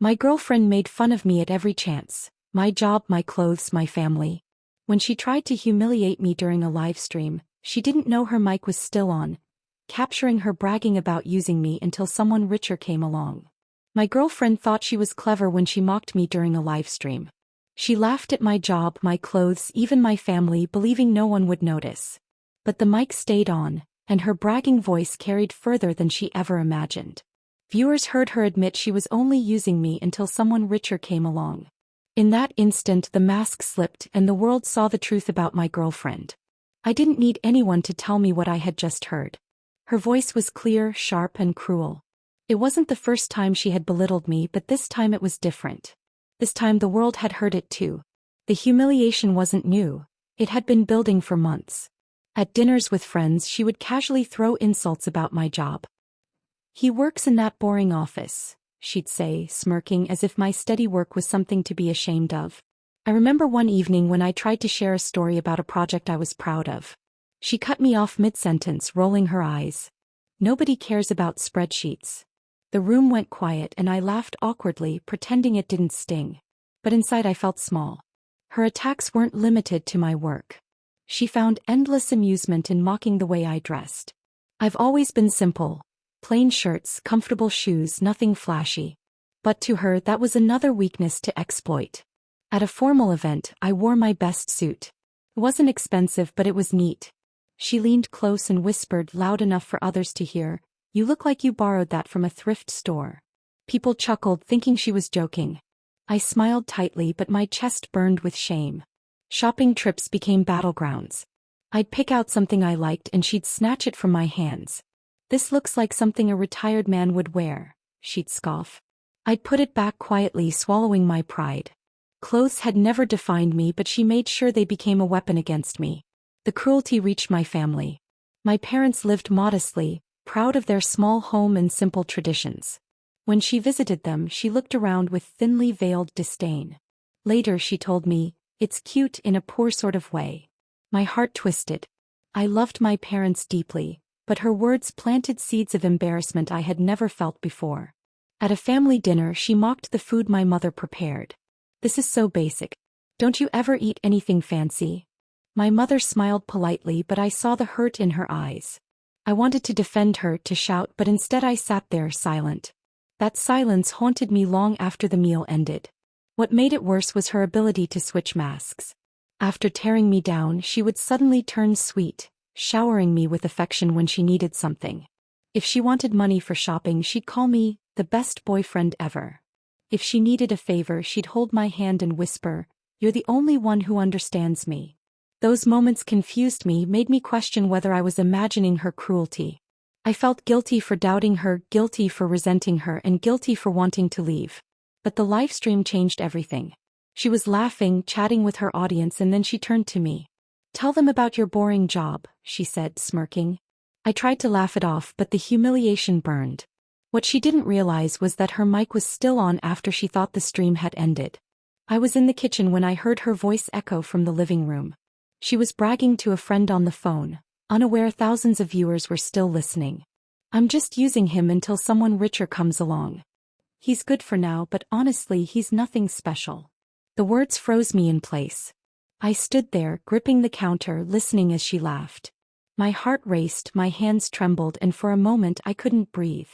My girlfriend made fun of me at every chance. My job, my clothes, my family. When she tried to humiliate me during a live stream, she didn't know her mic was still on, capturing her bragging about using me until someone richer came along. My girlfriend thought she was clever when she mocked me during a live stream. She laughed at my job, my clothes, even my family, believing no one would notice. But the mic stayed on, and her bragging voice carried further than she ever imagined. Viewers heard her admit she was only using me until someone richer came along. In that instant, the mask slipped and the world saw the truth about my girlfriend. I didn't need anyone to tell me what I had just heard. Her voice was clear, sharp, and cruel. It wasn't the first time she had belittled me, but this time it was different. This time the world had heard it too. The humiliation wasn't new. It had been building for months. At dinners with friends, she would casually throw insults about my job. "He works in that boring office," she'd say, smirking as if my steady work was something to be ashamed of. I remember one evening when I tried to share a story about a project I was proud of. She cut me off mid-sentence, rolling her eyes. "Nobody cares about spreadsheets." The room went quiet and I laughed awkwardly, pretending it didn't sting. But inside I felt small. Her attacks weren't limited to my work. She found endless amusement in mocking the way I dressed. I've always been simple. Plain shirts, comfortable shoes, nothing flashy. But to her that was another weakness to exploit. At a formal event, I wore my best suit. It wasn't expensive, but it was neat. She leaned close and whispered loud enough for others to hear, "You look like you borrowed that from a thrift store." People chuckled, thinking she was joking. I smiled tightly, but my chest burned with shame. Shopping trips became battlegrounds. I'd pick out something I liked and she'd snatch it from my hands. "This looks like something a retired man would wear," she'd scoff. I'd put it back quietly, swallowing my pride. Clothes had never defined me, but she made sure they became a weapon against me. The cruelty reached my family. My parents lived modestly, proud of their small home and simple traditions. When she visited them, she looked around with thinly veiled disdain. Later she told me, "It's cute in a poor sort of way." My heart twisted. I loved my parents deeply, but her words planted seeds of embarrassment I had never felt before. At a family dinner, she mocked the food my mother prepared. "This is so basic. Don't you ever eat anything fancy?" My mother smiled politely, but I saw the hurt in her eyes. I wanted to defend her, to shout, but instead I sat there silent. That silence haunted me long after the meal ended. What made it worse was her ability to switch masks. After tearing me down, she would suddenly turn sweet, showering me with affection when she needed something. If she wanted money for shopping, she'd call me the best boyfriend ever. If she needed a favor, she'd hold my hand and whisper, "You're the only one who understands me." Those moments confused me, made me question whether I was imagining her cruelty. I felt guilty for doubting her, guilty for resenting her, and guilty for wanting to leave. But the live stream changed everything. She was laughing, chatting with her audience, and then she turned to me. "Tell them about your boring job," she said, smirking. I tried to laugh it off, but the humiliation burned. What she didn't realize was that her mic was still on after she thought the stream had ended. I was in the kitchen when I heard her voice echo from the living room. She was bragging to a friend on the phone, unaware thousands of viewers were still listening. "I'm just using him until someone richer comes along. He's good for now, but honestly, he's nothing special." The words froze me in place. I stood there, gripping the counter, listening as she laughed. My heart raced, my hands trembled, and for a moment I couldn't breathe.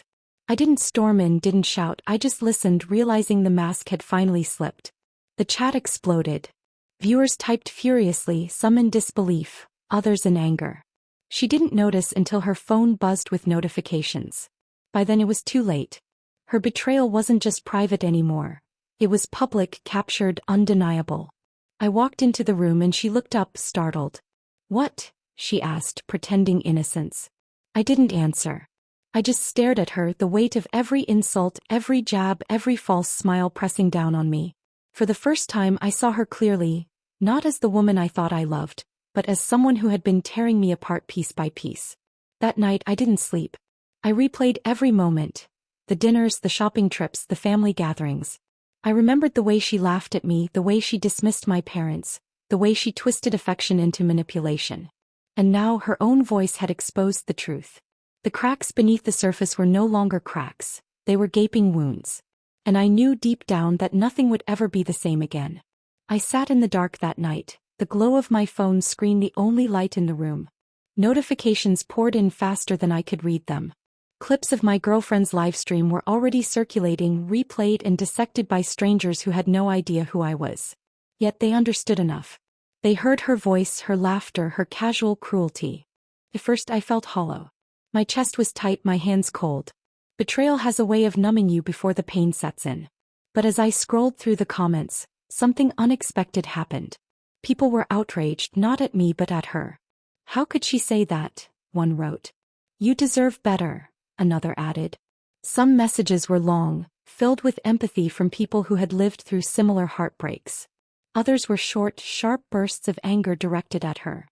I didn't storm in, didn't shout, I just listened, realizing the mask had finally slipped. The chat exploded. Viewers typed furiously, some in disbelief, others in anger. She didn't notice until her phone buzzed with notifications. By then it was too late. Her betrayal wasn't just private anymore. It was public, captured, undeniable. I walked into the room and she looked up, startled. "What?" she asked, pretending innocence. I didn't answer. I just stared at her, the weight of every insult, every jab, every false smile pressing down on me. For the first time I saw her clearly, not as the woman I thought I loved, but as someone who had been tearing me apart piece by piece. That night I didn't sleep. I replayed every moment. The dinners, the shopping trips, the family gatherings. I remembered the way she laughed at me, the way she dismissed my parents, the way she twisted affection into manipulation. And now her own voice had exposed the truth. The cracks beneath the surface were no longer cracks, they were gaping wounds. and I knew deep down that nothing would ever be the same again. I sat in the dark that night, the glow of my phone screen the only light in the room. Notifications poured in faster than I could read them. Clips of my girlfriend's livestream were already circulating, replayed and dissected by strangers who had no idea who I was. Yet they understood enough. They heard her voice, her laughter, her casual cruelty. At first I felt hollow. My chest was tight, my hands cold. Betrayal has a way of numbing you before the pain sets in. But as I scrolled through the comments, something unexpected happened. People were outraged, not at me but at her. "How could she say that?" one wrote. "You deserve better," another added. Some messages were long, filled with empathy from people who had lived through similar heartbreaks. Others were short, sharp bursts of anger directed at her.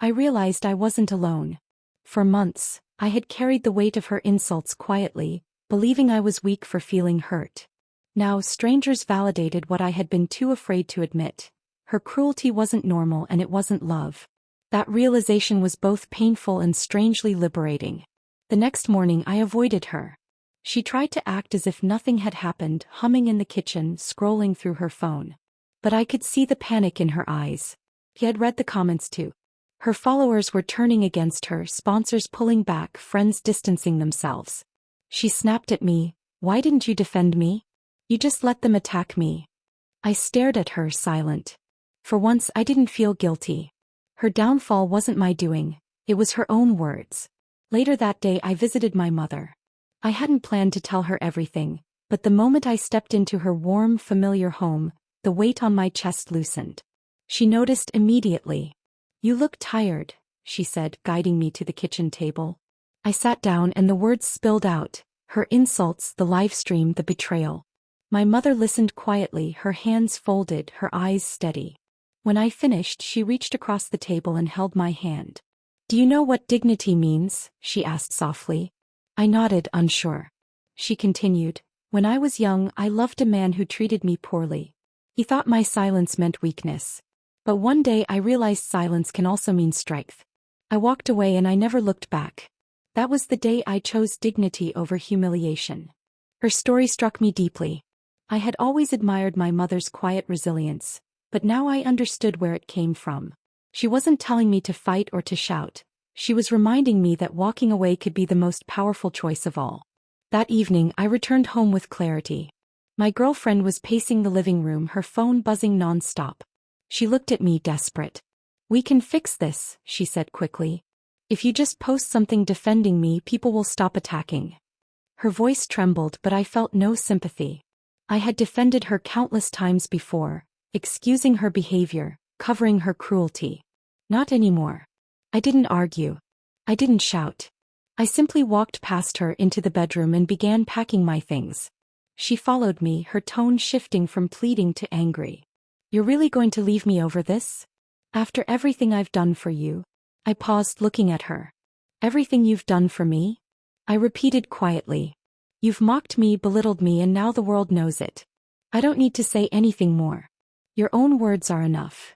I realized I wasn't alone. For months, I had carried the weight of her insults quietly, believing I was weak for feeling hurt. Now strangers validated what I had been too afraid to admit. Her cruelty wasn't normal and it wasn't love. That realization was both painful and strangely liberating. The next morning I avoided her. She tried to act as if nothing had happened, humming in the kitchen, scrolling through her phone. But I could see the panic in her eyes. He had read the comments too. Her followers were turning against her, sponsors pulling back, friends distancing themselves. She snapped at me, "Why didn't you defend me? You just let them attack me." I stared at her, silent. For once I didn't feel guilty. Her downfall wasn't my doing, it was her own words. Later that day I visited my mother. I hadn't planned to tell her everything, but the moment I stepped into her warm, familiar home, the weight on my chest loosened. She noticed immediately. "You look tired," she said, guiding me to the kitchen table. I sat down and the words spilled out, her insults, the livestream, the betrayal. My mother listened quietly, her hands folded, her eyes steady. When I finished, she reached across the table and held my hand. "Do you know what dignity means?" she asked softly. I nodded, unsure. She continued, "When I was young, I loved a man who treated me poorly. He thought my silence meant weakness. But one day I realized silence can also mean strength. I walked away and I never looked back. That was the day I chose dignity over humiliation." Her story struck me deeply. I had always admired my mother's quiet resilience, but now I understood where it came from. She wasn't telling me to fight or to shout. She was reminding me that walking away could be the most powerful choice of all. That evening I returned home with clarity. My girlfriend was pacing the living room, her phone buzzing non-stop. She looked at me, desperate. "We can fix this," she said quickly. "If you just post something defending me, people will stop attacking." Her voice trembled, but I felt no sympathy. I had defended her countless times before, excusing her behavior, covering her cruelty. Not anymore. I didn't argue. I didn't shout. I simply walked past her into the bedroom and began packing my things. She followed me, her tone shifting from pleading to angry. "You're really going to leave me over this? After everything I've done for you?" I paused, looking at her. "Everything you've done for me?" I repeated quietly. "You've mocked me, belittled me, and now the world knows it. I don't need to say anything more. Your own words are enough."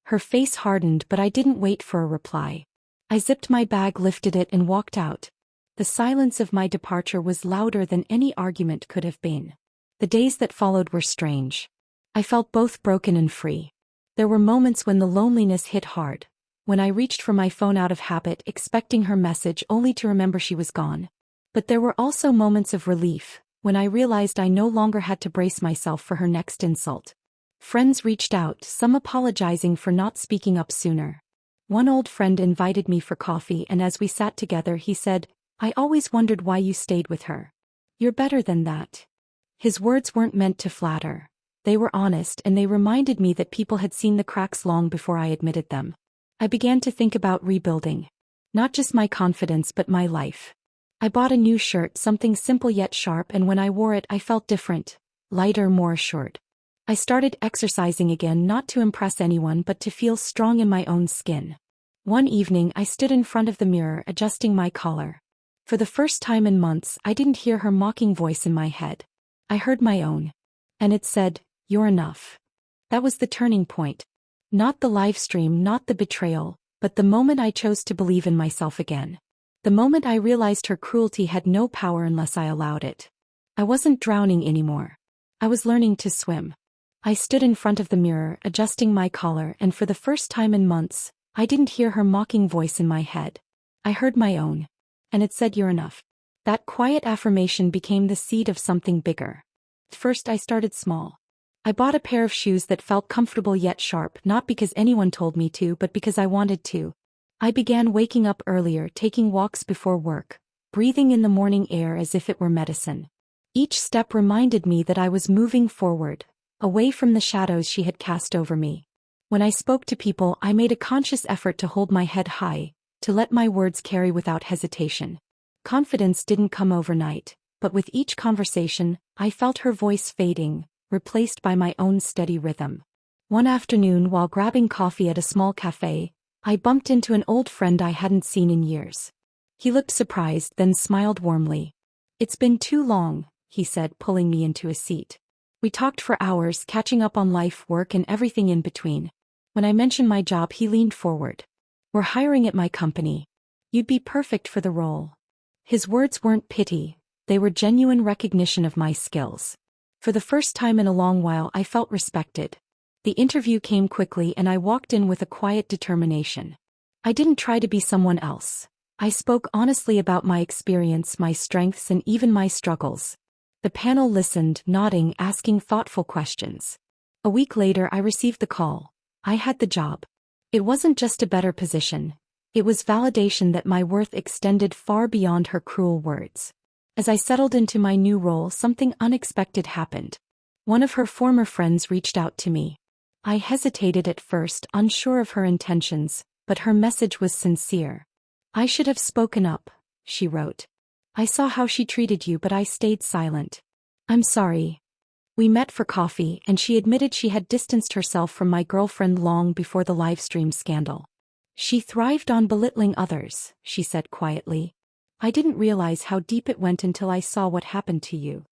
Her face hardened, but I didn't wait for a reply. I zipped my bag, lifted it, and walked out. The silence of my departure was louder than any argument could have been. The days that followed were strange. I felt both broken and free. There were moments when the loneliness hit hard, when I reached for my phone out of habit, expecting her message only to remember she was gone. But there were also moments of relief, when I realized I no longer had to brace myself for her next insult. Friends reached out, some apologizing for not speaking up sooner. One old friend invited me for coffee, and as we sat together he said, "I always wondered why you stayed with her. You're better than that." His words weren't meant to flatter. They were honest, and they reminded me that people had seen the cracks long before I admitted them. I began to think about rebuilding. Not just my confidence but my life. I bought a new shirt, something simple yet sharp, and when I wore it I felt different, lighter, more assured. I started exercising again, not to impress anyone but to feel strong in my own skin. One evening I stood in front of the mirror, adjusting my collar. For the first time in months I didn't hear her mocking voice in my head. I heard my own. And it said, "You're enough." That was the turning point. Not the live stream, not the betrayal, but the moment I chose to believe in myself again. The moment I realized her cruelty had no power unless I allowed it. I wasn't drowning anymore. I was learning to swim. I stood in front of the mirror, adjusting my collar, and for the first time in months, I didn't hear her mocking voice in my head. I heard my own. And it said, "You're enough." That quiet affirmation became the seed of something bigger. First, I started small. I bought a pair of shoes that felt comfortable yet sharp, not because anyone told me to, but because I wanted to. I began waking up earlier, taking walks before work, breathing in the morning air as if it were medicine. Each step reminded me that I was moving forward, away from the shadows she had cast over me. When I spoke to people, I made a conscious effort to hold my head high, to let my words carry without hesitation. Confidence didn't come overnight, but with each conversation, I felt her voice fading, replaced by my own steady rhythm. One afternoon, while grabbing coffee at a small cafe, I bumped into an old friend I hadn't seen in years. He looked surprised, then smiled warmly. "It's been too long," he said, pulling me into a seat. We talked for hours, catching up on life, work, and everything in between. When I mentioned my job, he leaned forward. "We're hiring at my company. You'd be perfect for the role." His words weren't pity, they were genuine recognition of my skills. For the first time in a long while, I felt respected. The interview came quickly and I walked in with a quiet determination. I didn't try to be someone else. I spoke honestly about my experience, my strengths, and even my struggles. The panel listened, nodding, asking thoughtful questions. A week later, I received the call. I had the job. It wasn't just a better position. It was validation that my worth extended far beyond her cruel words. As I settled into my new role, something unexpected happened. One of her former friends reached out to me. I hesitated at first, unsure of her intentions, but her message was sincere. "I should have spoken up," she wrote. "I saw how she treated you, but I stayed silent. I'm sorry." We met for coffee, and she admitted she had distanced herself from my girlfriend long before the Livestream scandal. "She thrived on belittling others," she said quietly. "I didn't realize how deep it went until I saw what happened to you."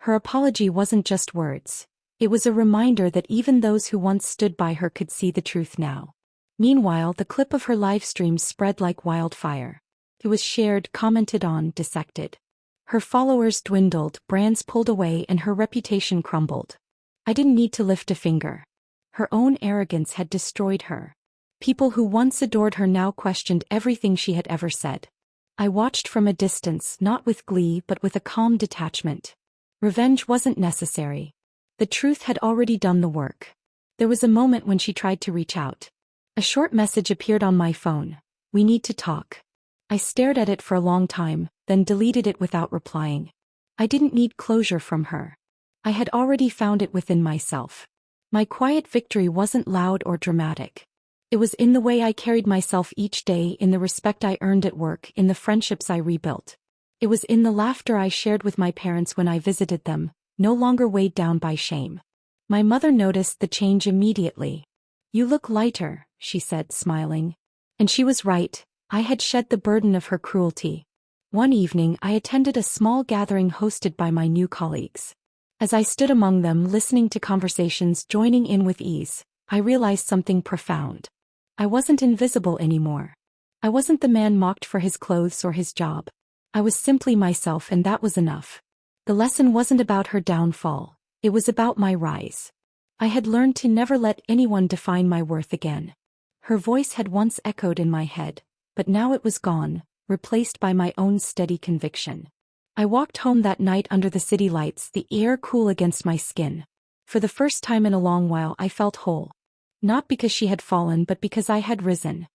Her apology wasn't just words. It was a reminder that even those who once stood by her could see the truth now. Meanwhile, the clip of her Livestream spread like wildfire. It was shared, commented on, dissected. Her followers dwindled, brands pulled away, and her reputation crumbled. I didn't need to lift a finger. Her own arrogance had destroyed her. People who once adored her now questioned everything she had ever said. I watched from a distance, not with glee but with a calm detachment. Revenge wasn't necessary. The truth had already done the work. There was a moment when she tried to reach out. A short message appeared on my phone. "We need to talk." I stared at it for a long time, then deleted it without replying. I didn't need closure from her. I had already found it within myself. My quiet victory wasn't loud or dramatic. It was in the way I carried myself each day, in the respect I earned at work, in the friendships I rebuilt. It was in the laughter I shared with my parents when I visited them, no longer weighed down by shame. My mother noticed the change immediately. "You look lighter," she said, smiling. And she was right. I had shed the burden of her cruelty. One evening, I attended a small gathering hosted by my new colleagues. As I stood among them, listening to conversations, joining in with ease, I realized something profound. I wasn't invisible anymore. I wasn't the man mocked for his clothes or his job. I was simply myself, and that was enough. The lesson wasn't about her downfall. It was about my rise. I had learned to never let anyone define my worth again. Her voice had once echoed in my head, but now it was gone, replaced by my own steady conviction. I walked home that night under the city lights, the air cool against my skin. For the first time in a long while, I felt whole. Not because she had fallen, but because I had risen.